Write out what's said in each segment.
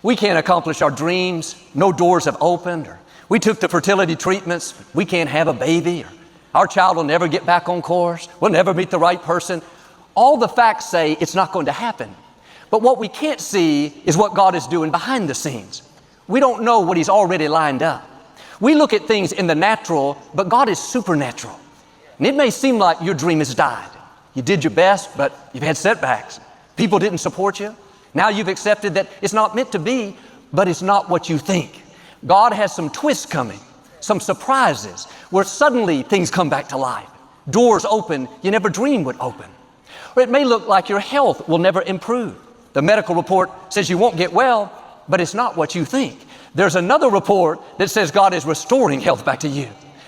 We can't accomplish our dreams. No doors have opened. Or we took the fertility treatments. We can't have a baby. Or our child will never get back on course. We'll never meet the right person. All the facts say it's not going to happen. But what we can't see is what God is doing behind the scenes. We don't know what He's already lined up. We look at things in the natural, but God is supernatural. And it may seem like your dream has died. You did your best, but you've had setbacks. People didn't support you. Now you've accepted that it's not meant to be, but it's not what you think. God has some twists coming, some surprises, where suddenly things come back to life. Doors open you never dreamed would open. Or it may look like your health will never improve. The medical report says you won't get well, but it's not what you think. There's another report that says God is restoring health back to you.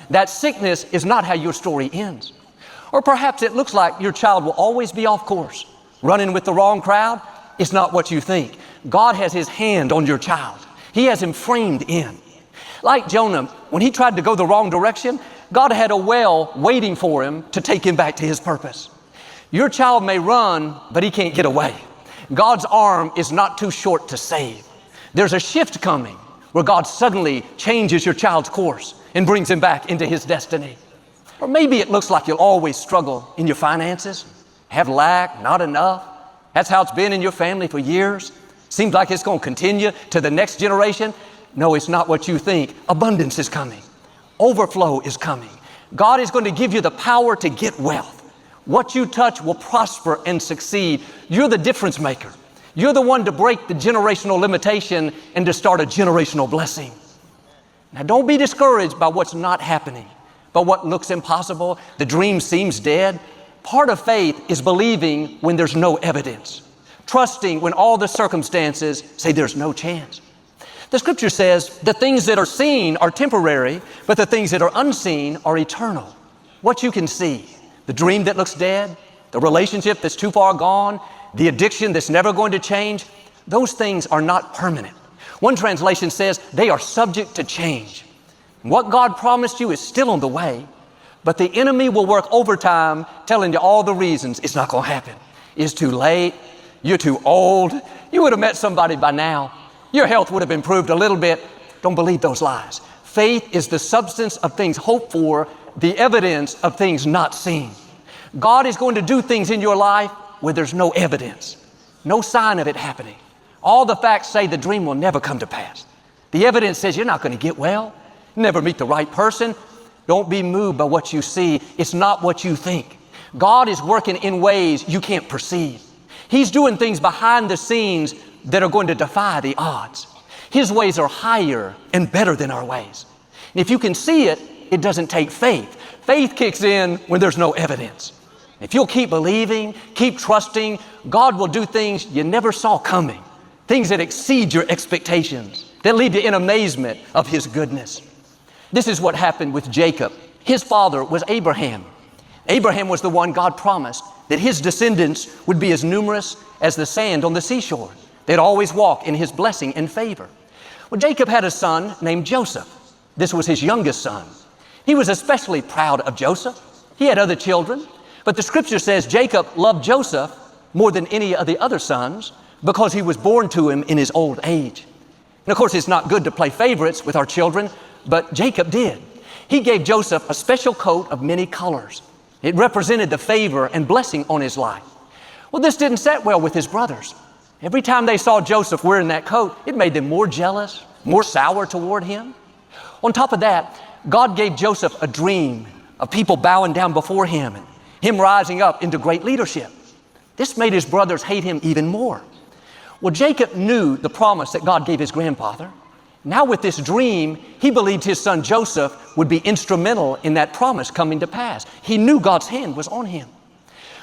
That sickness is not how your story ends. Or perhaps it looks like your child will always be off course, running with the wrong crowd. It's not what you think. God has His hand on your child. He has him framed in. Like Jonah, when he tried to go the wrong direction, God had a well waiting for him to take him back to His purpose. Your child may run, but he can't get away. God's arm is not too short to save. There's a shift coming where God suddenly changes your child's course and brings him back into his destiny. Or maybe it looks like you'll always struggle in your finances, have lack, not enough. That's how it's been in your family for years. Seems like it's going to continue to the next generation. No, it's not what you think. Abundance is coming. Overflow is coming. God is going to give you the power to get wealth. What you touch will prosper and succeed. You're the difference maker. You're the one to break the generational limitation and to start a generational blessing. Now, don't be discouraged by what's not happening, by what looks impossible. The dream seems dead. Part of faith is believing when there's no evidence, trusting when all the circumstances say there's no chance. The Scripture says the things that are seen are temporary, but the things that are unseen are eternal. What you can see, the dream that looks dead, the relationship that's too far gone, the addiction that's never going to change, those things are not permanent. One translation says they are subject to change. What God promised you is still on the way, but the enemy will work overtime telling you all the reasons it's not going to happen. It's too late. You're too old. You would have met somebody by now. Your health would have improved a little bit. Don't believe those lies. Faith is the substance of things hoped for, the evidence of things not seen. God is going to do things in your life where there's no evidence, no sign of it happening. All the facts say the dream will never come to pass. The evidence says you're not going to get well, never meet the right person. Don't be moved by what you see. It's not what you think. God is working in ways you can't perceive. He's doing things behind the scenes that are going to defy the odds. His ways are higher and better than our ways. And if you can see it, it doesn't take faith. Faith kicks in when there's no evidence. If you'll keep believing, keep trusting, God will do things you never saw coming, things that exceed your expectations, that leave you in amazement of His goodness. This is what happened with Jacob. His father was Abraham. Abraham was the one God promised that his descendants would be as numerous as the sand on the seashore. They'd always walk in his blessing and favor. Well, Jacob had a son named Joseph. This was his youngest son. He was especially proud of Joseph. He had other children, but the Scripture says Jacob loved Joseph more than any of the other sons because he was born to him in his old age. And of course, it's not good to play favorites with our children, but Jacob did. He gave Joseph a special coat of many colors. It represented the favor and blessing on his life. Well, this didn't sit well with his brothers. Every time they saw Joseph wearing that coat, it made them more jealous, more sour toward him. On top of that, God gave Joseph a dream of people bowing down before him and him rising up into great leadership. This made his brothers hate him even more. Well, Jacob knew the promise that God gave his grandfather. Now with this dream, he believed his son Joseph would be instrumental in that promise coming to pass. He knew God's hand was on him.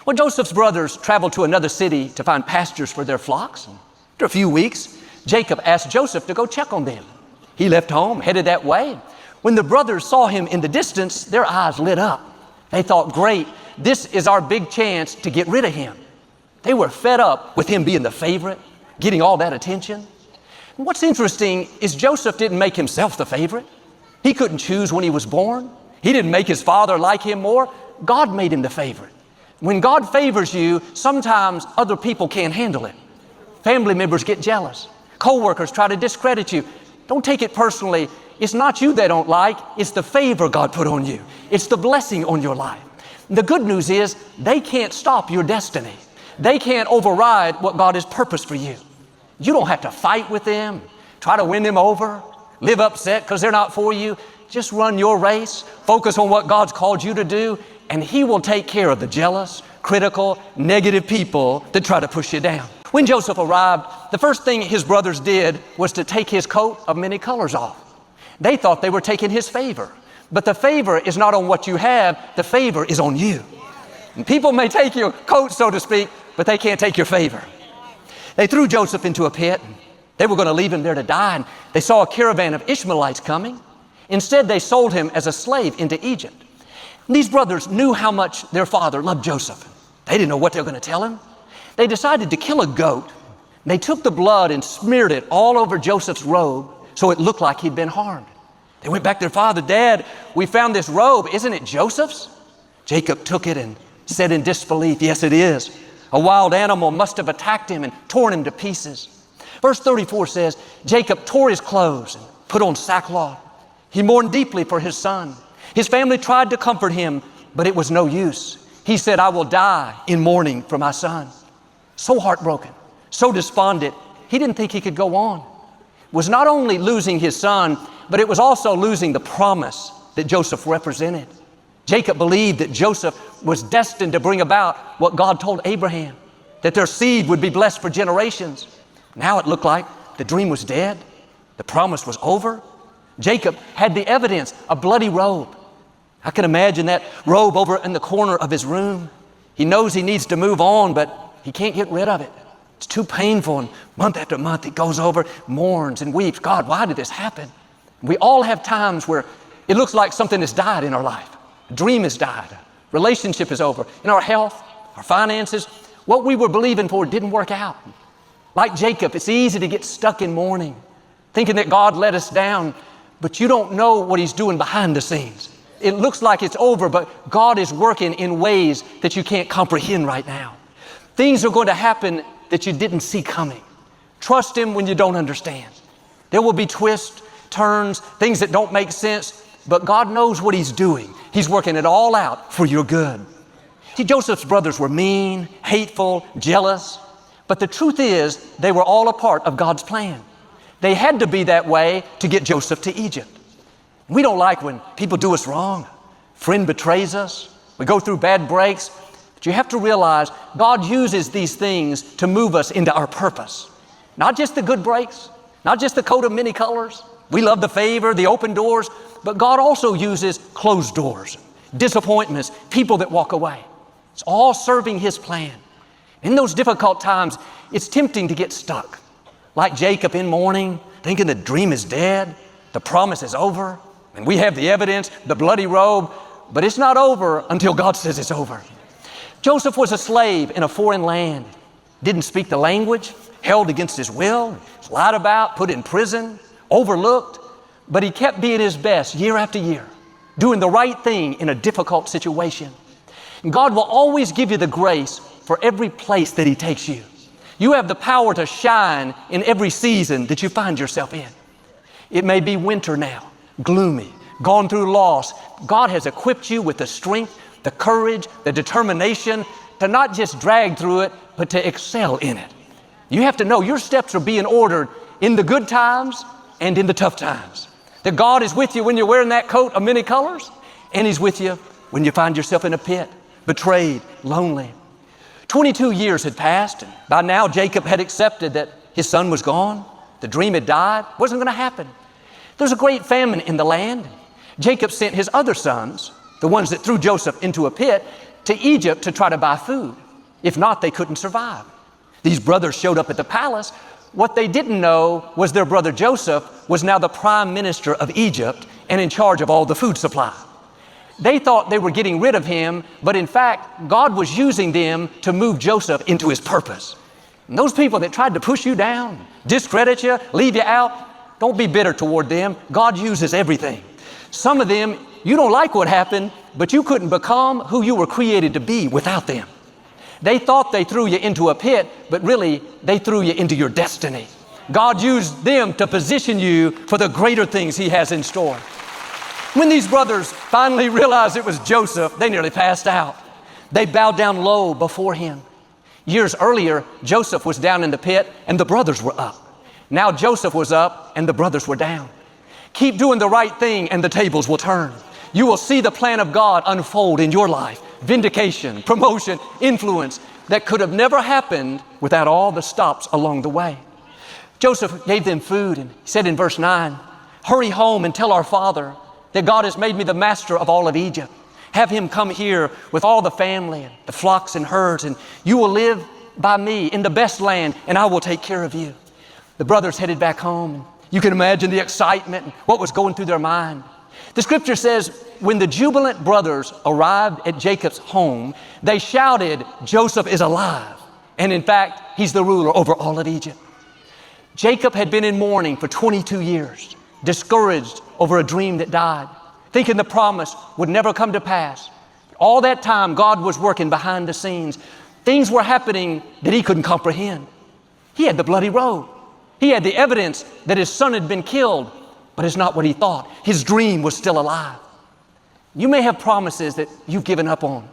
Well, Joseph's brothers traveled to another city to find pastures for their flocks. And after a few weeks, Jacob asked Joseph to go check on them. He left home, headed that way. When the brothers saw him in the distance, their eyes lit up. They thought, great, this is our big chance to get rid of him. They were fed up with him being the favorite, getting all that attention. And what's interesting is Joseph didn't make himself the favorite. He couldn't choose when he was born. He didn't make his father like him more. God made him the favorite. When God favors you, sometimes other people can't handle it. Family members get jealous. Co-workers try to discredit you. Don't take it personally. It's not you they don't like. It's the favor God put on you. It's the blessing on your life. The good news is they can't stop your destiny. They can't override what God has purposed for you. You don't have to fight with them, try to win them over, live upset because they're not for you. Just run your race, focus on what God's called you to do, and He will take care of the jealous, critical, negative people that try to push you down. When Joseph arrived, the first thing his brothers did was to take his coat of many colors off. They thought they were taking his favor. But the favor is not on what you have, the favor is on you. And people may take your coat, so to speak, but they can't take your favor. They threw Joseph into a pit. They were going to leave him there to die, and they saw a caravan of Ishmaelites coming. Instead, they sold him as a slave into Egypt. And these brothers knew how much their father loved Joseph. They didn't know what they were going to tell him. They decided to kill a goat. They took the blood and smeared it all over Joseph's robe so it looked like he'd been harmed. They went back to their father. Dad, we found this robe. Isn't it Joseph's? Jacob took it and said in disbelief, yes, it is. A wild animal must have attacked him and torn him to pieces. Verse 34 says, Jacob tore his clothes and put on sackcloth. He mourned deeply for his son. His family tried to comfort him, but it was no use. He said, I will die in mourning for my son. So heartbroken, so despondent, he didn't think he could go on. It was not only losing his son, but it was also losing the promise that Joseph represented. Jacob believed that Joseph was destined to bring about what God told Abraham, that their seed would be blessed for generations. Now it looked like the dream was dead. The promise was over. Jacob had the evidence, a bloody robe. I can imagine that robe over in the corner of his room. He knows he needs to move on, but he can't get rid of it. It's too painful, and month after month he goes over, mourns and weeps. God, why did this happen? We all have times where it looks like something has died in our life. A dream has died. A relationship is over. In our health, our finances, what we were believing for didn't work out. Like Jacob, it's easy to get stuck in mourning, thinking that God let us down, but you don't know what He's doing behind the scenes. It looks like it's over, but God is working in ways that you can't comprehend right now. Things are going to happen that you didn't see coming. Trust Him when you don't understand. There will be twists, turns, things that don't make sense, but God knows what He's doing. He's working it all out for your good. See, Joseph's brothers were mean, hateful, jealous, but the truth is they were all a part of God's plan. They had to be that way to get Joseph to Egypt. We don't like when people do us wrong. A friend betrays us. We go through bad breaks. But you have to realize God uses these things to move us into our purpose. Not just the good breaks, not just the coat of many colors. We love the favor, the open doors, but God also uses closed doors, disappointments, people that walk away. It's all serving His plan. In those difficult times, it's tempting to get stuck. Like Jacob in mourning, thinking the dream is dead, the promise is over, and we have the evidence, the bloody robe, but it's not over until God says it's over. Joseph was a slave in a foreign land, didn't speak the language, held against his will, lied about, put in prison, overlooked, but he kept being his best year after year, doing the right thing in a difficult situation. And God will always give you the grace for every place that He takes you. You have the power to shine in every season that you find yourself in. It may be winter now, gloomy, gone through loss. God has equipped you with the strength, the courage, the determination to not just drag through it, but to excel in it. You have to know your steps are being ordered in the good times and in the tough times. That God is with you when you're wearing that coat of many colors, and He's with you when you find yourself in a pit, betrayed, lonely. 22 years had passed, and by now Jacob had accepted that his son was gone. The dream had died, wasn't going to happen. There was a great famine in the land. Jacob sent his other sons, the ones that threw Joseph into a pit, to Egypt to try to buy food. If not, they couldn't survive. These brothers showed up at the palace. What they didn't know was their brother Joseph was now the prime minister of Egypt and in charge of all the food supply. They thought they were getting rid of him, but in fact, God was using them to move Joseph into his purpose. And those people that tried to push you down, discredit you, leave you out, don't be bitter toward them. God uses everything. Some of them, you don't like what happened, but you couldn't become who you were created to be without them. They thought they threw you into a pit, but really they threw you into your destiny. God used them to position you for the greater things He has in store. When these brothers finally realized it was Joseph, they nearly passed out. They bowed down low before him. Years earlier, Joseph was down in the pit and the brothers were up. Now Joseph was up and the brothers were down. Keep doing the right thing and the tables will turn. You will see the plan of God unfold in your life. Vindication, promotion, influence that could have never happened without all the stops along the way. Joseph gave them food and he said in verse 9, "Hurry home and tell our father that God has made me the master of all of Egypt. Have him come here with all the family and the flocks and herds, and you will live by me in the best land, and I will take care of you." The brothers headed back home. You can imagine the excitement and what was going through their mind. The scripture says, when the jubilant brothers arrived at Jacob's home, they shouted, "Joseph is alive." And in fact, he's the ruler over all of Egypt. Jacob had been in mourning for 22 years, discouraged over a dream that died, thinking the promise would never come to pass. All that time, God was working behind the scenes. Things were happening that he couldn't comprehend. He had the bloody robe. He had the evidence that his son had been killed, but it's not what he thought. His dream was still alive. You may have promises that you've given up on,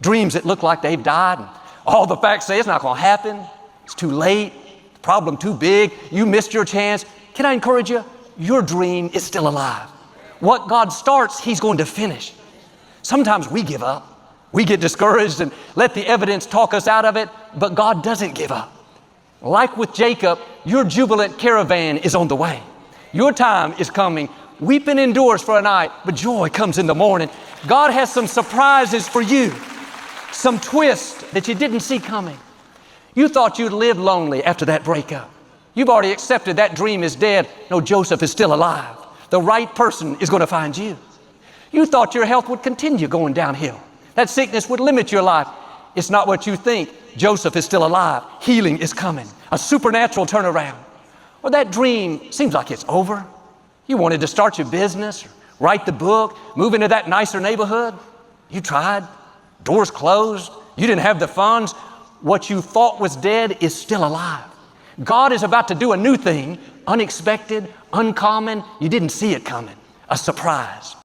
dreams that look like they've died, and all the facts say it's not going to happen. It's too late. The problem too big. You missed your chance. Can I encourage you? Your dream is still alive. What God starts, He's going to finish. Sometimes we give up. We get discouraged and let the evidence talk us out of it, but God doesn't give up. Like with Jacob, your jubilant caravan is on the way. Your time is coming. Weeping endures for a night, but joy comes in the morning. God has some surprises for you, some twists that you didn't see coming. You thought you'd live lonely after that breakup. You've already accepted that dream is dead. No, Joseph is still alive. The right person is going to find you. You thought your health would continue going downhill. That sickness would limit your life. It's not what you think. Joseph is still alive. Healing is coming. A supernatural turnaround. Or that dream seems like it's over. You wanted to start your business, or write the book, move into that nicer neighborhood. You tried. Doors closed. You didn't have the funds. What you thought was dead is still alive. God is about to do a new thing, unexpected, uncommon. You didn't see it coming. A surprise.